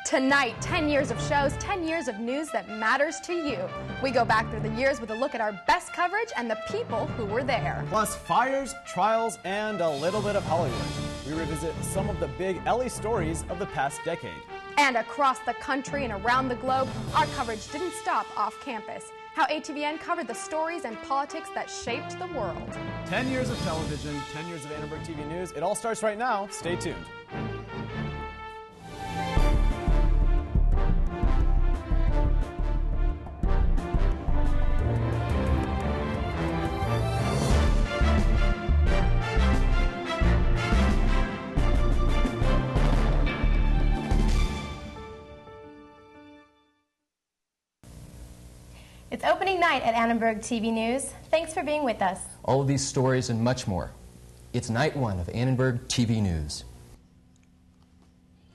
Tonight, 10 years of shows, 10 years of news that matters to you. We go back through the years with a look at our best coverage and the people who were there. Plus fires, trials, and a little bit of Hollywood. We revisit some of the big LA stories of the past decade. And across the country and around the globe, our coverage didn't stop off campus. How ATVN covered the stories and politics that shaped the world. 10 years of television, 10 years of Annenberg TV News. It all starts right now. Stay tuned. It's opening night at Annenberg TV News. Thanks for being with us. All of these stories and much more. It's night one of Annenberg TV News.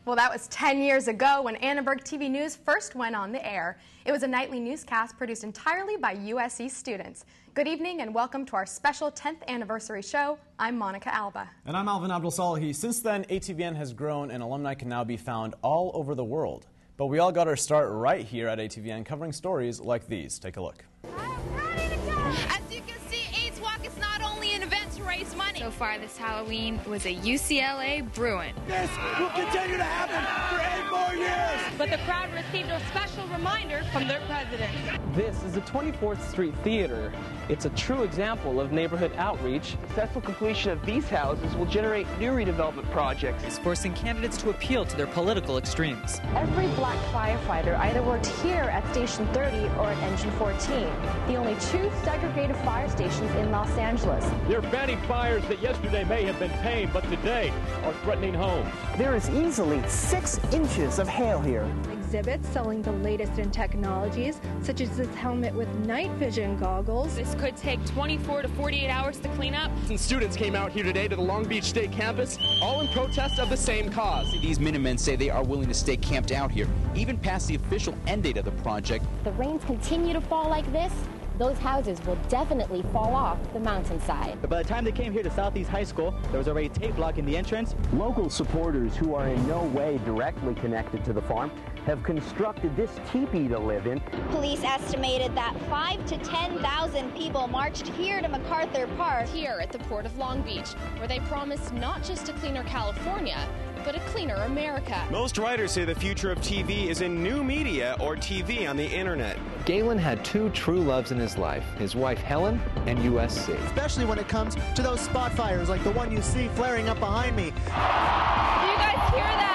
Well, that was 10 years ago when Annenberg TV News first went on the air. It was a nightly newscast produced entirely by USC students. Good evening and welcome to our special 10th anniversary show. I'm Monica Alba. And I'm Alvin Abdul-Salahi. Since then, ATVN has grown and alumni can now be found all over the world. But we all got our start right here at ATVN covering stories like these. Take a look. As you can see, AIDS Walk is not only an event to raise money. So far this Halloween was a UCLA Bruin. This will continue to happen for 8 more years. But the crowd received a special reminder from their president. This is the 24th Street Theater. It's a true example of neighborhood outreach. Successful completion of these houses will generate new redevelopment projects, forcing candidates to appeal to their political extremes. Every black firefighter either worked here at Station 30 or at Engine 14, the only two segregated fire stations in Los Angeles. They're fanning fires that yesterday may have been tame, but today are threatening homes. There is easily 6 inches of hail here. Exhibits selling the latest in technologies, such as this helmet with night vision goggles. This could take 24 to 48 hours to clean up. And students came out here today to the Long Beach State campus, all in protest of the same cause. These Minutemen say they are willing to stay camped out here, even past the official end date of the project. If the rains continue to fall like this, those houses will definitely fall off the mountainside. But by the time they came here to Southeast High School, there was already tape blocking the entrance. Local supporters who are in no way directly connected to the farm have constructed this teepee to live in. Police estimated that 5,000 to 10,000 people marched here to MacArthur Park. Here at the Port of Long Beach, where they promised not just a cleaner California, but a cleaner America. Most writers say the future of TV is in new media or TV on the internet. Galen had 2 true loves in his life, his wife Helen and USC. Especially when it comes to those spot fires like the one you see flaring up behind me. Do you guys hear that?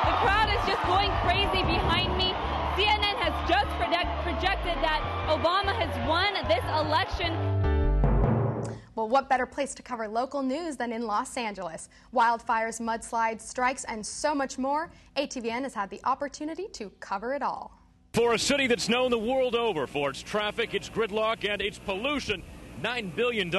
The crowd is just going crazy behind me. CNN has just projected that Obama has won this election. Well, what better place to cover local news than in Los Angeles? Wildfires, mudslides, strikes, and so much more. ATVN has had the opportunity to cover it all. For a city that's known the world over for its traffic, its gridlock, and its pollution, $9 billion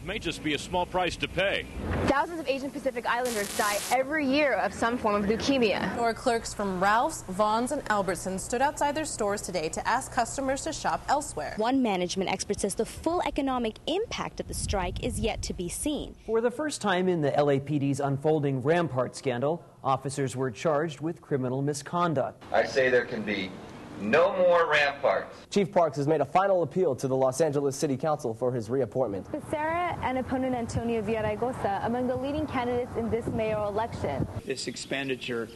may just be a small price to pay. Thousands of Asian Pacific Islanders die every year of some form of leukemia. Store clerks from Ralph's, Vaughn's, and Albertsons stood outside their stores today to ask customers to shop elsewhere. One management expert says the full economic impact of the strike is yet to be seen. For the first time in the LAPD's unfolding Rampart scandal, officers were charged with criminal misconduct. I say there can be no more ramparts. Chief Parks has made a final appeal to the Los Angeles City Council for his reappointment. Becerra and opponent Antonio Villaraigosa among the leading candidates in this mayoral election. This expenditure,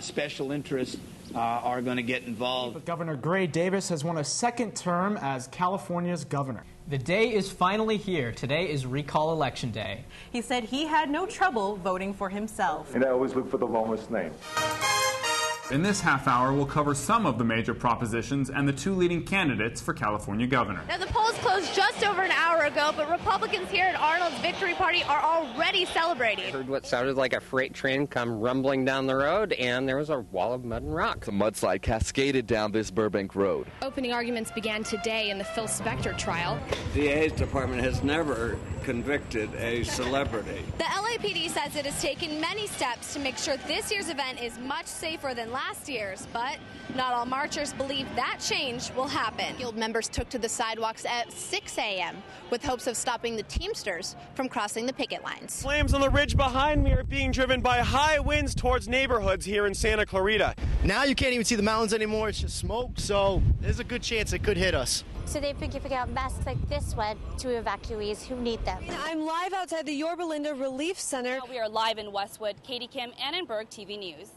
special interests are going to get involved. But Governor Gray Davis has won a second term as California's governor. The day is finally here. Today is recall election day. He said he had no trouble voting for himself. And I always look for the longest name. In this half hour, we'll cover some of the major propositions and the 2 leading candidates for California governor. Now, the polls closed just over an hour ago, but Republicans here at Arnold's Victory Party are already celebrating. I heard what sounded like a freight train come rumbling down the road, and there was a wall of mud and rock. A mudslide cascaded down this Burbank road. Opening arguments began today in the Phil Spector trial. The DA's department has never convicted a celebrity. The LAPD says it has taken many steps to make sure this year's event is much safer than last year's, but not all marchers believe that change will happen. Guild members took to the sidewalks at 6 a.m. with hopes of stopping the Teamsters from crossing the picket lines. Flames on the ridge behind me are being driven by high winds towards neighborhoods here in Santa Clarita. Now you can't even see the mountains anymore. It's just smoke, so there's a good chance it could hit us. So they've been giving out masks like this one to evacuees who need them. I'm live outside the Yorba Linda Relief Center. We are live in Westwood. Katie Kim, Annenberg TV News.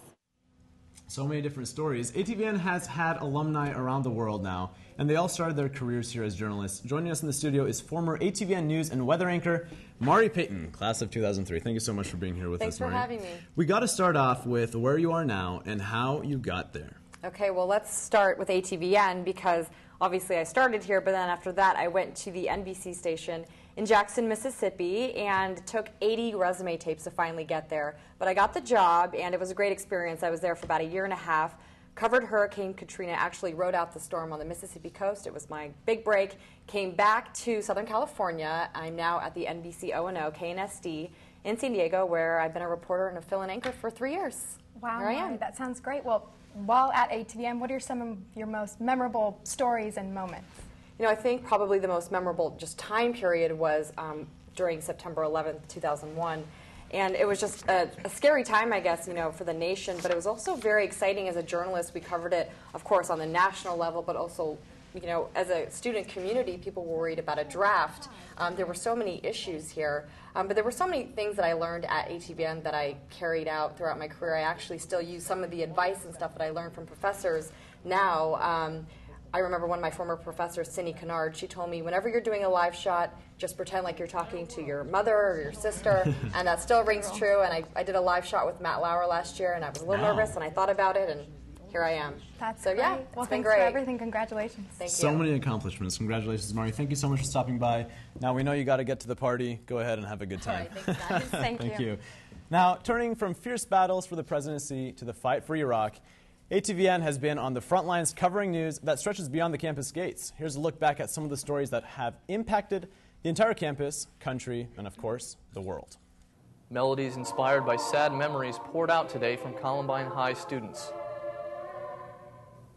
So many different stories. ATVN has had alumni around the world now, and they all started their careers here as journalists. Joining us in the studio is former ATVN News and weather anchor Mari Payton, class of 2003. Thank you so much for being here with us, Mari. Thanks for having me. We got to start off with where you are now and how you got there. Okay, well, let's start with ATVN because obviously I started here, but then after that I went to the NBC station in Jackson, Mississippi, and took 80 resume tapes to finally get there. But I got the job, and it was a great experience. I was there for about a year and a half, covered Hurricane Katrina, actually rode out the storm on the Mississippi coast. It was my big break. Came back to Southern California. I'm now at the NBC O&O KNSD in San Diego, where I've been a reporter and a fill-in anchor for 3 years. Wow, Here I am. that sounds great. Well, while at ATVN, what are some of your most memorable stories and moments? You know, I think probably the most memorable just time period was during September 11th, 2001. And it was just a scary time, I guess, you know, for the nation, but it was also very exciting as a journalist. We covered it, of course, on the national level, but also, you know, as a student community, people were worried about a draft. There were so many issues here, but there were so many things that I learned at ATVN that I carried out throughout my career. I actually still use some of the advice and stuff that I learned from professors now. I remember one of my former professors, Cindy Kennard, she told me, whenever you're doing a live shot, just pretend like you're talking to your mother or your sister, and that still rings true. And I did a live shot with Matt Lauer last year, and I was a little nervous, and I thought about it, and here I am. That's so great. yeah, well, it's been thanks great. for everything. Congratulations. Thank you. So many accomplishments. Congratulations, Mari. Thank you so much for stopping by. Now we know you got to get to the party. Go ahead and have a good time. All right, thanks, guys. Thank you. Now, turning from fierce battles for the presidency to the fight for Iraq, ATVN has been on the front lines covering news that stretches beyond the campus gates. Here's a look back at some of the stories that have impacted the entire campus, country, and of course, the world. Melodies inspired by sad memories poured out today from Columbine High students.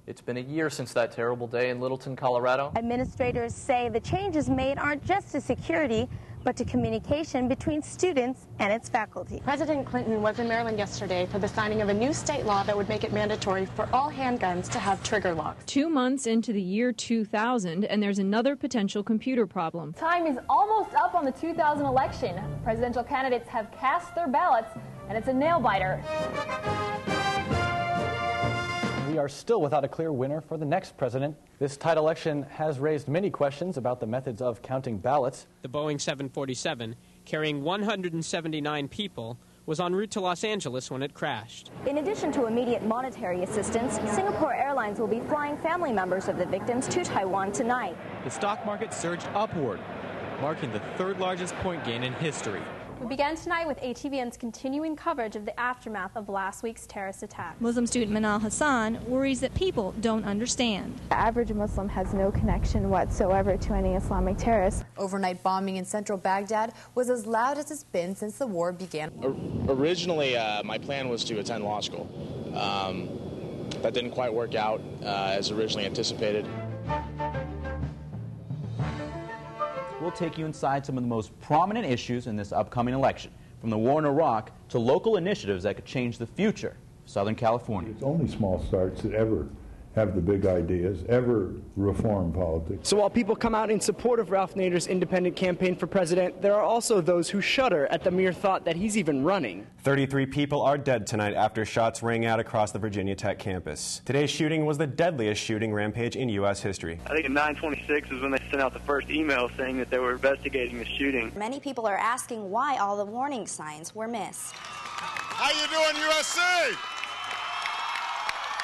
It's been a year since that terrible day in Littleton, Colorado. Administrators say the changes made aren't just to security, but to communication between students and its faculty. President Clinton was in Maryland yesterday for the signing of a new state law that would make it mandatory for all handguns to have trigger locks. 2 months into the year 2000, and there's another potential computer problem. Time is almost up on the 2000 election. Presidential candidates have cast their ballots, and it's a nail-biter. We are still without a clear winner for the next president. This tight election has raised many questions about the methods of counting ballots. The Boeing 747, carrying 179 people, was en route to Los Angeles when it crashed. In addition to immediate monetary assistance, Singapore Airlines will be flying family members of the victims to Taiwan tonight. The stock market surged upward, marking the third largest point gain in history. We began tonight with ATVN's continuing coverage of the aftermath of last week's terrorist attack. Muslim student Manal Hassan worries that people don't understand. The average Muslim has no connection whatsoever to any Islamic terrorist. Overnight bombing in central Baghdad was as loud as it's been since the war began. Originally, my plan was to attend law school. That didn't quite work out as originally anticipated. We'll take you inside some of the most prominent issues in this upcoming election, from the war in Iraq to local initiatives that could change the future of Southern California. It's only small starts that ever have the big ideas, ever reform politics. So while people come out in support of Ralph Nader's independent campaign for president, there are also those who shudder at the mere thought that he's even running. 33 people are dead tonight after shots rang out across the Virginia Tech campus. Today's shooting was the deadliest shooting rampage in U.S. history. I think at 9:26 is when they sent out the first email saying that they were investigating the shooting. Many people are asking why all the warning signs were missed. How you doing, USA?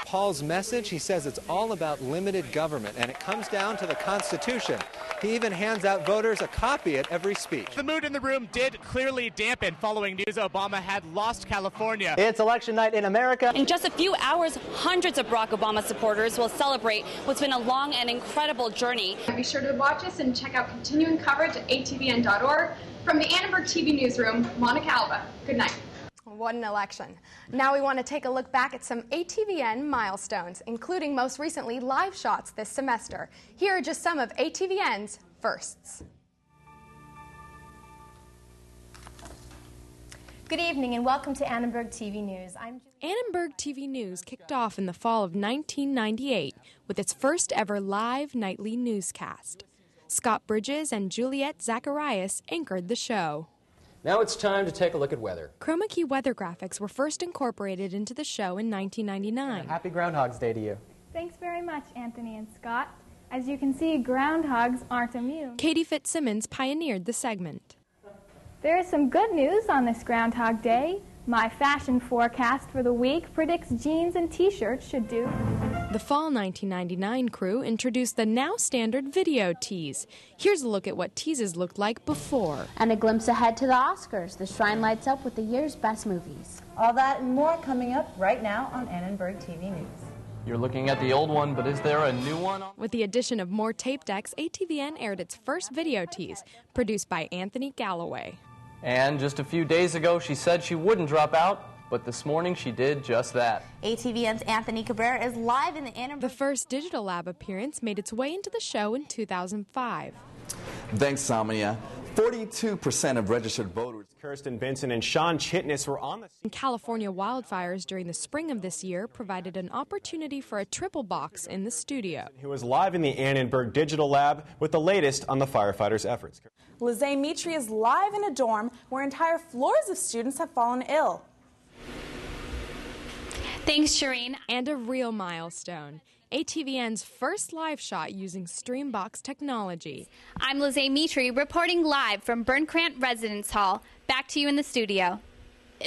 Paul's message, he says it's all about limited government, and it comes down to the Constitution. He even hands out voters a copy at every speech. The mood in the room did clearly dampen following news Obama had lost California. It's election night in America. In just a few hours, hundreds of Barack Obama supporters will celebrate what's been a long and incredible journey. Be sure to watch us and check out continuing coverage at atvn.org. From the Annenberg TV newsroom, Monica Alba. Good night. What an election. Now we want to take a look back at some ATVN milestones, including most recently live shots this semester. Here are just some of ATVN's firsts. Good evening and welcome to Annenberg TV News. Annenberg TV News kicked off in the fall of 1998 with its first ever live nightly newscast. Scott Bridges and Juliet Zacharias anchored the show. Now it's time to take a look at weather. Chroma key weather graphics were first incorporated into the show in 1999. Happy Groundhog's Day to you. Thanks very much, Anthony and Scott. As you can see, groundhogs aren't immune. Katie Fitzsimmons pioneered the segment. There is some good news on this Groundhog Day. My fashion forecast for the week predicts jeans and t-shirts should do. The fall 1999 crew introduced the now standard video tease. Here's a look at what teases looked like before. And a glimpse ahead to the Oscars. The shrine lights up with the year's best movies. All that and more coming up right now on Annenberg TV News. You're looking at the old one, but is there a new one? With the addition of more tape decks, ATVN aired its first video tease, produced by Anthony Galloway. And just a few days ago, she said she wouldn't drop out, but this morning she did just that. ATVN's Anthony Cabrera is live in the Annenberg. The first Digital Lab appearance made its way into the show in 2005. Thanks, Samia. 42% of registered voters. Kirsten Benson and Sean Chitness were on the California wildfires during the spring of this year provided an opportunity for a triple box in the studio. Who was live in the Annenberg Digital Lab with the latest on the firefighters' efforts. Lizzie Mitri is live in a dorm where entire floors of students have fallen ill. Thanks, Shireen. And a real milestone. ATVN's first live shot using Streambox technology. I'm Lizzie Mitri reporting live from Burnkrant Residence Hall. Back to you in the studio.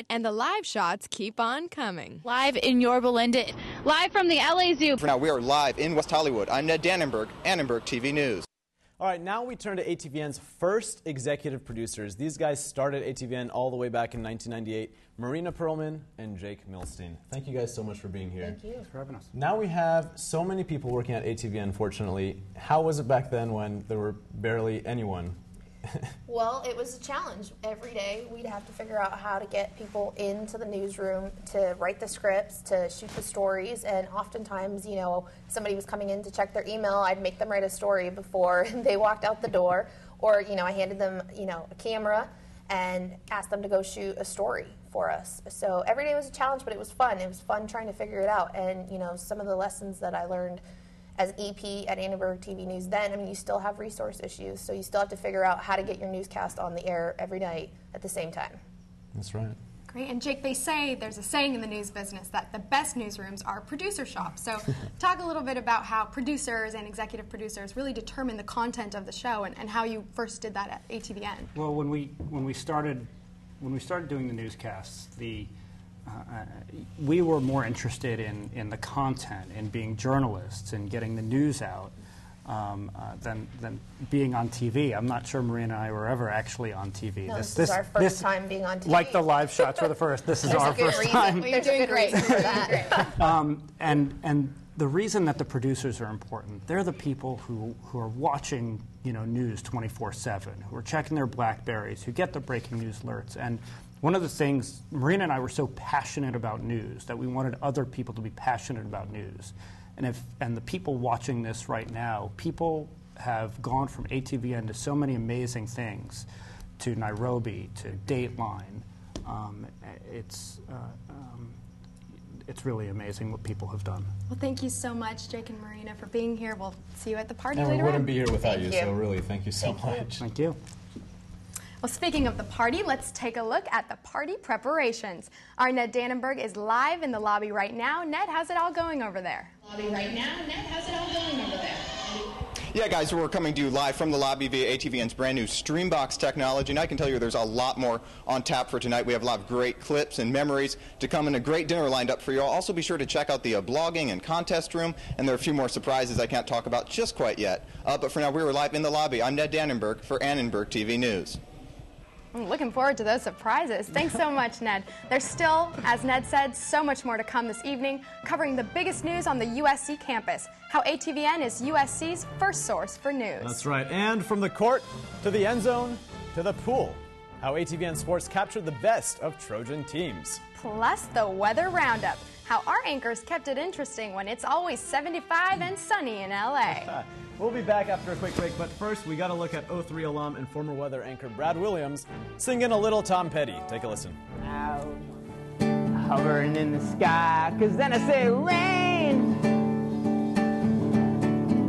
And the live shots keep on coming. Live in Yorba Linda, live from the LA Zoo. For now, we are live in West Hollywood. I'm Ned Dannenberg, Annenberg TV News. All right, now we turn to ATVN's first executive producers. These guys started ATVN all the way back in 1998. Marina Perlman and Jake Milstein. Thank you guys so much for being here. Thank you. Thanks for having us. Now we have so many people working at ATVN, fortunately. How was it back then when there were barely anyone? Well, it was a challenge. Every day we'd have to figure out how to get people into the newsroom to write the scripts, to shoot the stories, and oftentimes, you know, somebody was coming in to check their email, I'd make them write a story before they walked out the door, or, you know, I handed them, you know, a camera and asked them to go shoot a story for us. So every day was a challenge, but it was fun. It was fun trying to figure it out, and, you know, some of the lessons that I learned as EP at Annenberg TV News then, I mean, you still have resource issues, so you still have to figure out how to get your newscast on the air every night at the same time. That's right. Great. And Jake, they say, there's a saying in the news business that the best newsrooms are producer shops. So talk a little bit about how producers and executive producers really determine the content of the show and how you first did that at ATVN. Well, when we started doing the newscasts, we were more interested in the content and being journalists and getting the news out than being on TV. I'm not sure Maria and I were ever actually on TV. No, this is our first time being on TV. Like the live shots were the first. This is our first time. You're doing great for that. And the reason that the producers are important, they're the people who are watching, you know, news 24/7, who are checking their Blackberries, who get the breaking news alerts. And one of the things, Marina and I were so passionate about news that we wanted other people to be passionate about news. And the people watching this right now, people have gone from ATVN to so many amazing things, to Nairobi, to Dateline. It's really amazing what people have done. Well, thank you so much, Jake and Marina, for being here. We'll see you at the party And later on. we wouldn't be here without you, you, so really, thank you so much. Thank you. Well, speaking of the party, let's take a look at the party preparations. Our Ned Dannenberg is live in the lobby right now. Ned, how's it all going over there? Yeah, guys, we're coming to you live from the lobby via ATVN's brand new Streambox technology, and I can tell you there's a lot more on tap for tonight. We have a lot of great clips and memories to come, and a great dinner lined up for you all. Also, be sure to check out the blogging and contest room, and there are a few more surprises I can't talk about just quite yet. But for now, we were live in the lobby. I'm Ned Dannenberg for Annenberg TV News. I'm looking forward to those surprises. Thanks so much, Ned. There's still, as Ned said, so much more to come this evening, covering the biggest news on the USC campus, how ATVN is USC's first source for news. That's right. And from the court to the end zone to the pool, how ATVN Sports captured the best of Trojan teams. Plus the weather roundup, how our anchors kept it interesting when it's always 75 and sunny in LA. We'll be back after a quick break, but first we got to look at 03 alum and former weather anchor Brad Williams singing a little Tom Petty. Take a listen. Hovering in the sky, 'cause then I say rain.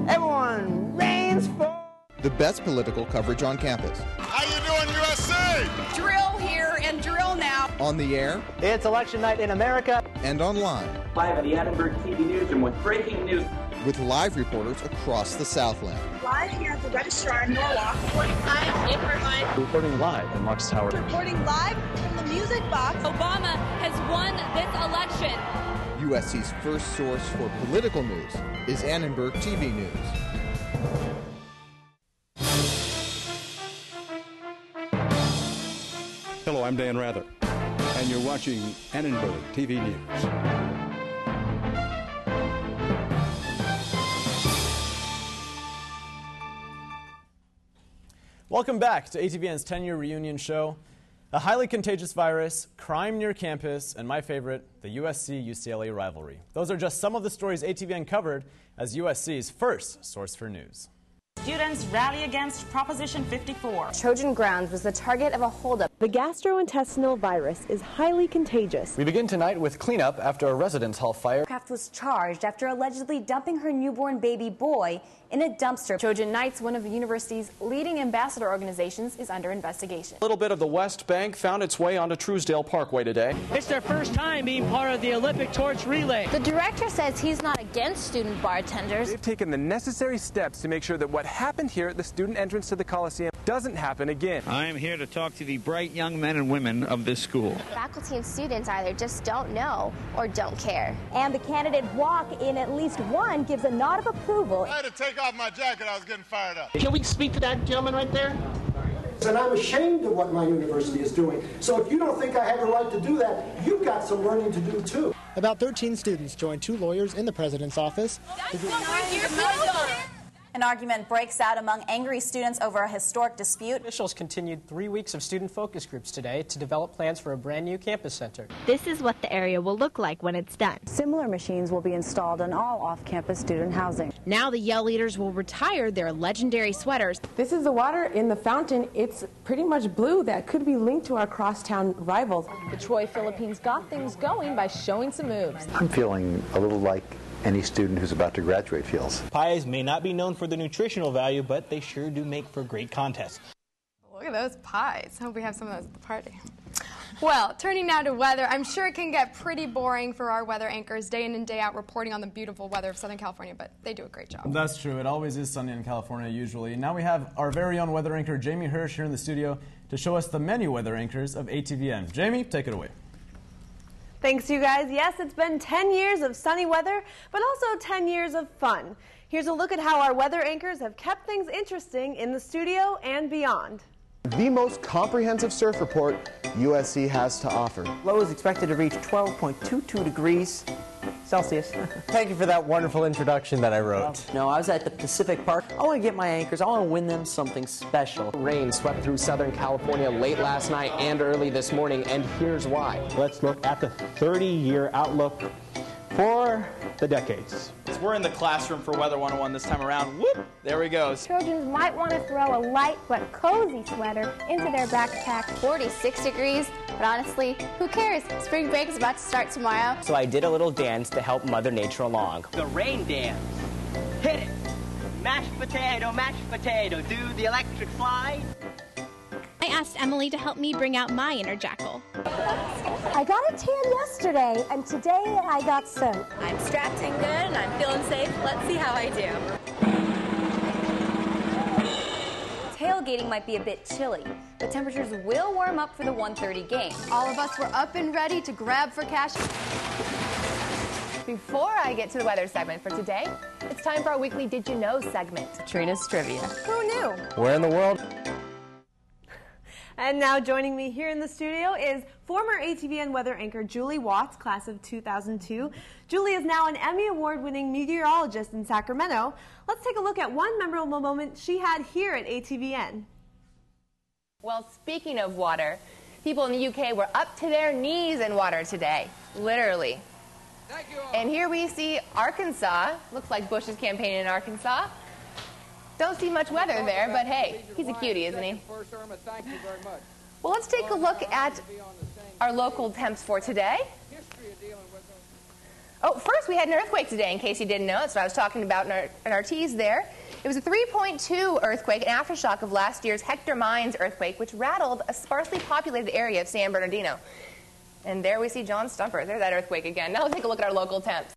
Everyone rains for. The best political coverage on campus. How you doing, USA? Drill here and drill now. On the air. It's election night in America. And online. Live at the Annenberg TV Newsroom with breaking news. With live reporters across the Southland. Live here at the Registrar in Norwalk. Reporting live in Irvine. Reporting live in Marks Tower. Reporting live from the Music Box. Obama has won this election. USC's first source for political news is Annenberg TV News. Hello, I'm Dan Rather, and you're watching Annenberg TV News. Welcome back to ATVN's 10-year reunion show. A highly contagious virus, crime near campus, and my favorite, the USC-UCLA rivalry. Those are just some of the stories ATVN covered as USC's first source for news. Students rally against Proposition 54. Trojan Grounds was the target of a holdup. The gastrointestinal virus is highly contagious. We begin tonight with cleanup after a residence hall fire. Aircraft was charged after allegedly dumping her newborn baby boy in a dumpster. Trojan Knights, one of the university's leading ambassador organizations, is under investigation. A little bit of the West Bank found its way onto Truesdale Parkway today. It's their first time being part of the Olympic torch relay. The director says he's not against student bartenders. They've taken the necessary steps to make sure that what happened here at the student entrance to the Coliseum doesn't happen again. I am here to talk to the bright young men and women of this school. Faculty and students either just don't know or don't care. And the candidate walk in at least one gives a nod of approval. I had to take off my jacket. I was getting fired up. Can we speak to that gentleman right there? And I'm ashamed of what my university is doing. So if you don't think I have the right to do that, you've got some learning to do too. About 13 students joined 2 lawyers in the president's office. An argument breaks out among angry students over a historic dispute. Officials continued 3 weeks of student focus groups today to develop plans for a brand new campus center. This is what the area will look like when it's done. Similar machines will be installed in all off-campus student housing. Now the Yale leaders will retire their legendary sweaters. This is the water in the fountain. It's pretty much blue. That could be linked to our crosstown rivals. The Troy Philippines got things going by showing some moves. I'm feeling a little like any student who's about to graduate feels. Pies may not be known for the nutritional value, but they sure do make for great contests. Look at those pies. Hope we have some of those at the party. Well, turning now to weather, I'm sure it can get pretty boring for our weather anchors day in and day out reporting on the beautiful weather of Southern California, but they do a great job. That's true. It always is sunny in California usually. Now we have our very own weather anchor, Jamie Hirsch, here in the studio to show us the many weather anchors of ATVN. Jamie, take it away. Thanks, you guys. Yes, it's been 10 years of sunny weather, but also 10 years of fun. Here's a look at how our weather anchors have kept things interesting in the studio and beyond. The most comprehensive surf report USC has to offer. Low is expected to reach 12.22 degrees Celsius. Thank you for that wonderful introduction that I wrote. No, I was at the Pacific Park. I want to get my anchors. I want to win them something special. Rain swept through Southern California late last night and early this morning, and here's why. Let's look at the 30-year outlook for the decades. We're in the classroom for Weather 101 this time around. Whoop! There we go. Trojans might want to throw a light but cozy sweater into their backpack. 46 degrees, but honestly, who cares? Spring break is about to start tomorrow. So I did a little dance to help Mother Nature along. The rain dance. Hit it. Mashed potato, do the electric slide. I asked Emily to help me bring out my inner jackal. I got a tan yesterday, and today I got soap. I'm strapped in good and I'm feeling safe. Let's see how I do. Tailgating might be a bit chilly, but temperatures will warm up for the 1:30 game. All of us were up and ready to grab for cash. Before I get to the weather segment for today, it's time for our weekly Did You Know segment. Trina's Trivia. Who knew? Where in the world? And now joining me here in the studio is former ATVN weather anchor Julie Watts, class of 2002. Julie is now an Emmy Award-winning meteorologist in Sacramento. Let's take a look at one memorable moment she had here at ATVN. Well, speaking of water, people in the UK were up to their knees in water today, literally. And here we see Arkansas. Looks like Bush is campaigning in Arkansas. Don't see much weather there, but hey, he's a cutie, isn't he? Well, let's take a look at our local temps for today. Oh, first we had an earthquake today, in case you didn't know. That's what I was talking about in our tease there. It was a 3.2 earthquake, an aftershock of last year's Hector Mines earthquake, which rattled a sparsely populated area of San Bernardino. And there we see John Stumper. There's that earthquake again. Now let's take a look at our local temps.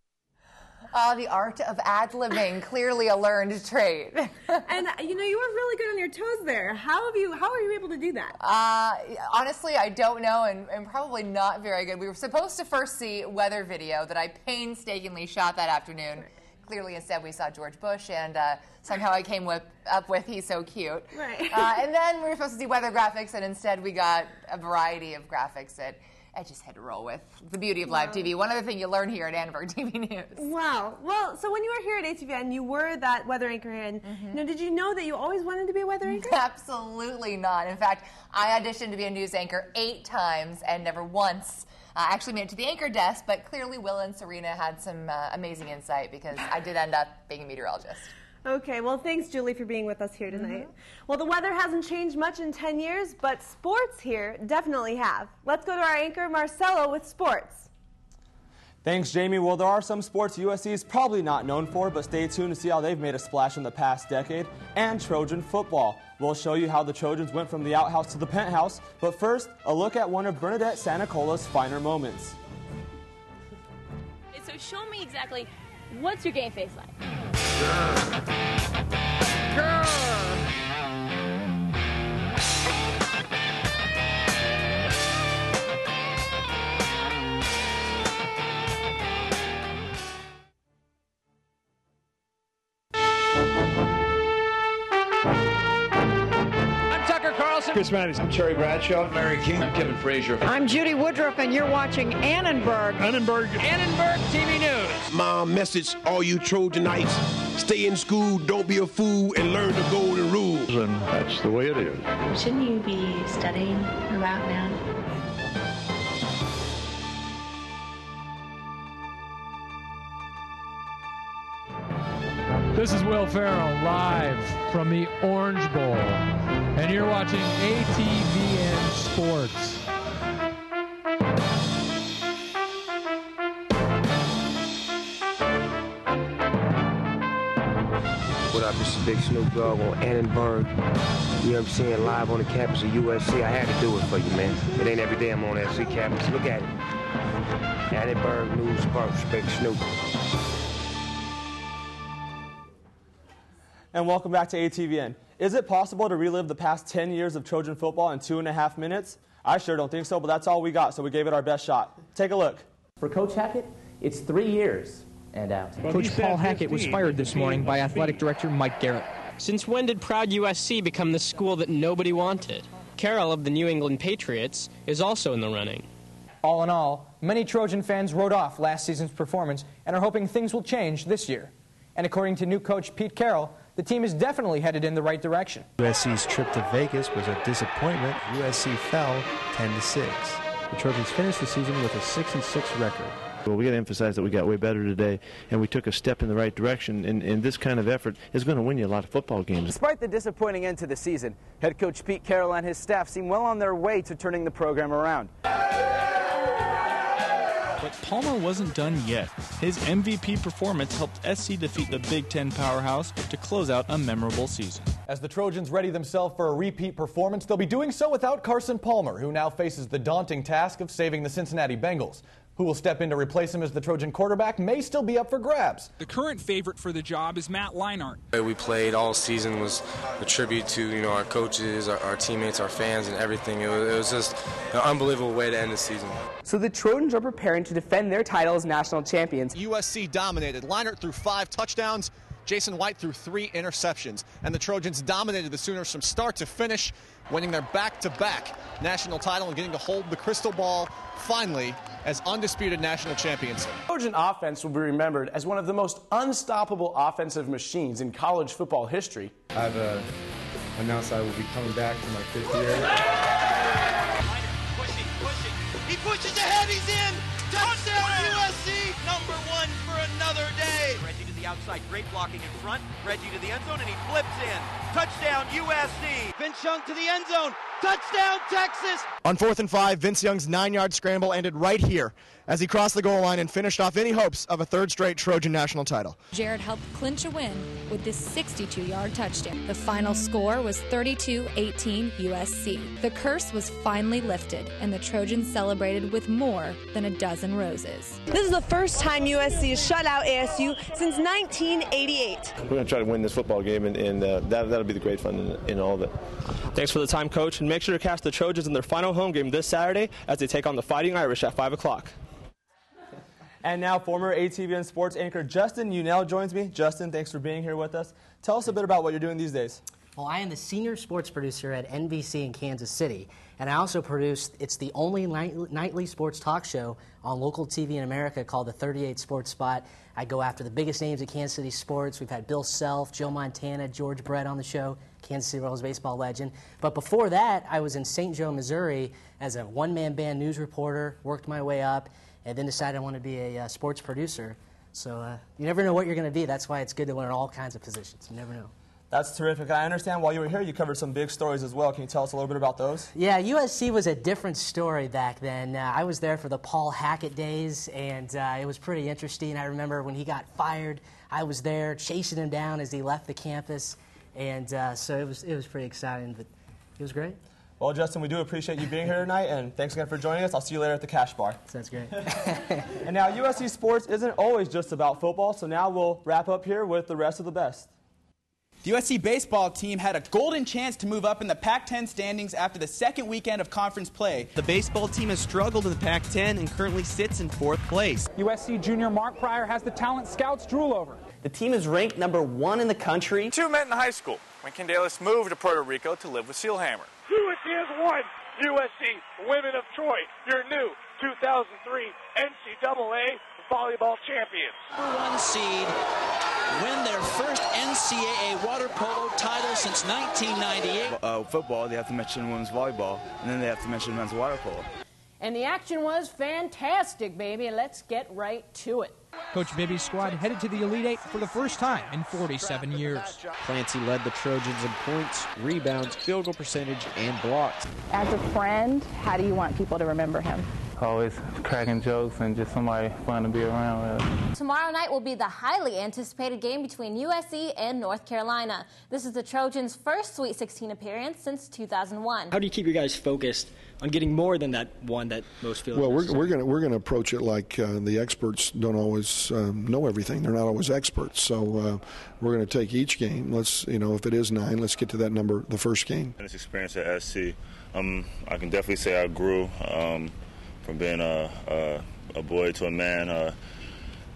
The art of ad-libbing, clearly a learned trade. And you know, you were really good on your toes there. How are you able to do that? Honestly, I don't know, and probably not very good. We were supposed to first see weather video that I painstakingly shot that afternoon. Clearly, instead, we saw George Bush, and somehow I came up with "He's so cute." Right. And then we were supposed to see weather graphics, and instead we got a variety of graphics that I just had to roll with. The beauty of live TV. One other thing you learn here at Annenberg TV News. Wow. Well, so when you were here at ATVN, you were that weather anchor, and you know, did you know that you always wanted to be a weather anchor? Absolutely not. In fact, I auditioned to be a news anchor 8 times and never once actually made it to the anchor desk, but clearly Will and Serena had some amazing insight because I did end up being a meteorologist. Okay, well, thanks, Julie, for being with us here tonight. Well, the weather hasn't changed much in 10 years, but sports here definitely have. Let's go to our anchor, Marcelo, with sports. Thanks, Jamie. Well, there are some sports USC is probably not known for, but stay tuned to see how they've made a splash in the past decade. And Trojan football. We'll show you how the Trojans went from the outhouse to the penthouse. But first, a look at one of Bernadette Santacola's finer moments. So show me exactly, what's your game face like? Chris Mattis. I'm Terry Bradshaw. I'm Larry King. I'm Kevin Frazier. I'm Judy Woodruff, and you're watching Annenberg. Annenberg TV News. My message, all you Trojanites, stay in school, don't be a fool, and learn the golden rules. And that's the way it is. Shouldn't you be studying about now? This is Will Ferrell live from the Orange Bowl, and you're watching ATVN Sports. What up, this is Big Snoop Dogg on Annenberg. You know what I'm saying, live on the campus of USC. I had to do it for you, man. It ain't every day I'm on SC campus. Look at it. Annenberg News Sparks, Big Snoop. And welcome back to ATVN. Is it possible to relive the past 10 years of Trojan football in 2.5 minutes? I sure don't think so, but that's all we got, so we gave it our best shot. Take a look. For Coach Hackett, it's 3 years and out. Coach Paul Hackett was fired this morning by Athletic Director Mike Garrett. Since when did proud USC become the school that nobody wanted? Carroll of the New England Patriots is also in the running. All in all, many Trojan fans wrote off last season's performance and are hoping things will change this year. And according to new coach Pete Carroll, the team is definitely headed in the right direction. USC's trip to Vegas was a disappointment. USC fell 10-6. The Trojans finished the season with a 6-6 record. Well, we got to emphasize that we got way better today, and we took a step in the right direction, and this kind of effort is going to win you a lot of football games. Despite the disappointing end to the season, head coach Pete Carroll and his staff seem well on their way to turning the program around. But Palmer wasn't done yet. His MVP performance helped SC defeat the Big Ten powerhouse to close out a memorable season. As the Trojans ready themselves for a repeat performance, they'll be doing so without Carson Palmer, who now faces the daunting task of saving the Cincinnati Bengals. Who will step in to replace him as the Trojan quarterback may still be up for grabs. The current favorite for the job is Matt Leinart. The way we played all season was a tribute to our coaches, our teammates, our fans, and everything. It was just an unbelievable way to end the season. So the Trojans are preparing to defend their title as national champions. USC dominated. Leinart threw 5 touchdowns. Jason White threw 3 interceptions. And the Trojans dominated the Sooners from start to finish, winning their back-to-back national title and getting to hold the crystal ball finally as undisputed national champions. Trojan offense will be remembered as one of the most unstoppable offensive machines in college football history. I've announced I will be coming back for my 5th year. Pushing. He pushes ahead. He's in. Touchdown USC. #1 for another day. Stretching to the outside. side. Great blocking in front. Reggie to the end zone, and he flips in. Touchdown, USC. Vince Young to the end zone. Touchdown, Texas. On 4th and 5, Vince Young's 9-yard scramble ended right here as he crossed the goal line and finished off any hopes of a third straight Trojan national title. Jared helped clinch a win with this 62-yard touchdown. The final score was 32-18 USC. The curse was finally lifted, and the Trojans celebrated with more than a dozen roses. This is the first time USC has shut out ASU since 1988. We're going to try to win this football game, and that'll be the great fun in all of it. Thanks for the time, Coach, and make sure to catch the Trojans in their final home game this Saturday as they take on the Fighting Irish at 5 o'clock. And now former ATVN sports anchor Justin Unell joins me. Justin, thanks for being here with us. Tell us a bit about what you're doing these days. Well, I am the senior sports producer at NBC in Kansas City, and I also produce, it's the only nightly sports talk show on local TV in America called the 38 Sports Spot. I go after the biggest names of Kansas City sports. We've had Bill Self, Joe Montana, George Brett on the show, Kansas City Royals baseball legend. But before that, I was in St. Joe, Missouri as a one-man band news reporter, worked my way up, and then decided I want to be a sports producer. So you never know what you're going to be. That's why it's good to learn all kinds of positions. You never know. That's terrific. I understand while you were here, you covered some big stories as well. Can you tell us a little bit about those? Yeah, USC was a different story back then. I was there for the Paul Hackett days, and it was pretty interesting. I remember when he got fired, I was there chasing him down as he left the campus, and so it was pretty exciting, but it was great. Well, Justin, we do appreciate you being here tonight, and thanks again for joining us. I'll see you later at the Cash Bar. Sounds great. And now, USC sports isn't always just about football, so now we'll wrap up here with the rest of the best. The USC baseball team had a golden chance to move up in the Pac-10 standings after the second weekend of conference play. The baseball team has struggled in the Pac-10 and currently sits in 4th place. USC junior Mark Pryor has the talent scouts drool over. The team is ranked #1 in the country. Two met in high school when Candelas moved to Puerto Rico to live with Sealhammer. USC has won. USC Women of Troy, your new 2003 NCAA volleyball champions. #1 seed win their first NCAA water polo title since 1998. Football, they have to mention women's volleyball, and then they have to mention men's water polo. And the action was fantastic, baby. Let's get right to it. Coach Bibby's squad headed to the Elite Eight for the first time in 47 years. Clancy led the Trojans in points, rebounds, field goal percentage, and blocks. As a friend, how do you want people to remember him? Always cracking jokes and just somebody fun to be around with. Tomorrow night will be the highly anticipated game between USC and North Carolina. This is the Trojans' first Sweet 16 appearance since 2001. How do you keep you guys focused on getting more than that one that most feel? Well, we're gonna approach it like the experts don't always know everything. They're not always experts. So we're going to take each game. Let's, if it is 9, let's get to that number the first game. This experience at SC, I can definitely say I grew. From being a boy to a man,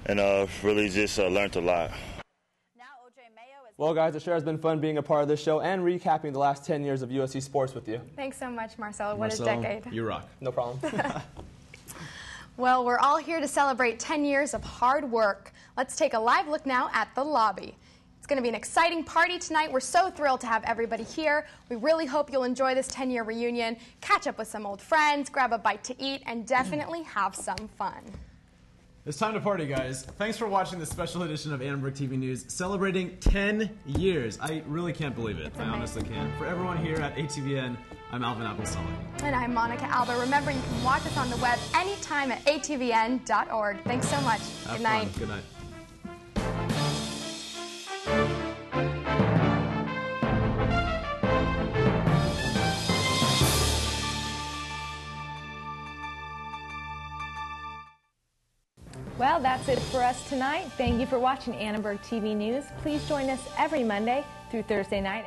and really just learned a lot. Well, guys, it sure has been fun being a part of this show and recapping the last 10 years of USC sports with you. Thanks so much, Marcelo. What a decade. You rock. No problem. Well, we're all here to celebrate 10 years of hard work. Let's take a live look now at the lobby. It's going to be an exciting party tonight. We're so thrilled to have everybody here. We really hope you'll enjoy this 10-year reunion, catch up with some old friends, grab a bite to eat, and definitely have some fun. It's time to party, guys. Thanks for watching this special edition of Annenberg TV News, celebrating 10 years. I really can't believe it. I honestly can't. For everyone here at ATVN, I'm Alvin Applesolid. And I'm Monica Alba. Remember, you can watch us on the web anytime at atvn.org. Thanks so much. Good night. Good night. Well, that's it for us tonight. Thank you for watching Annenberg TV News. Please join us every Monday through Thursday night.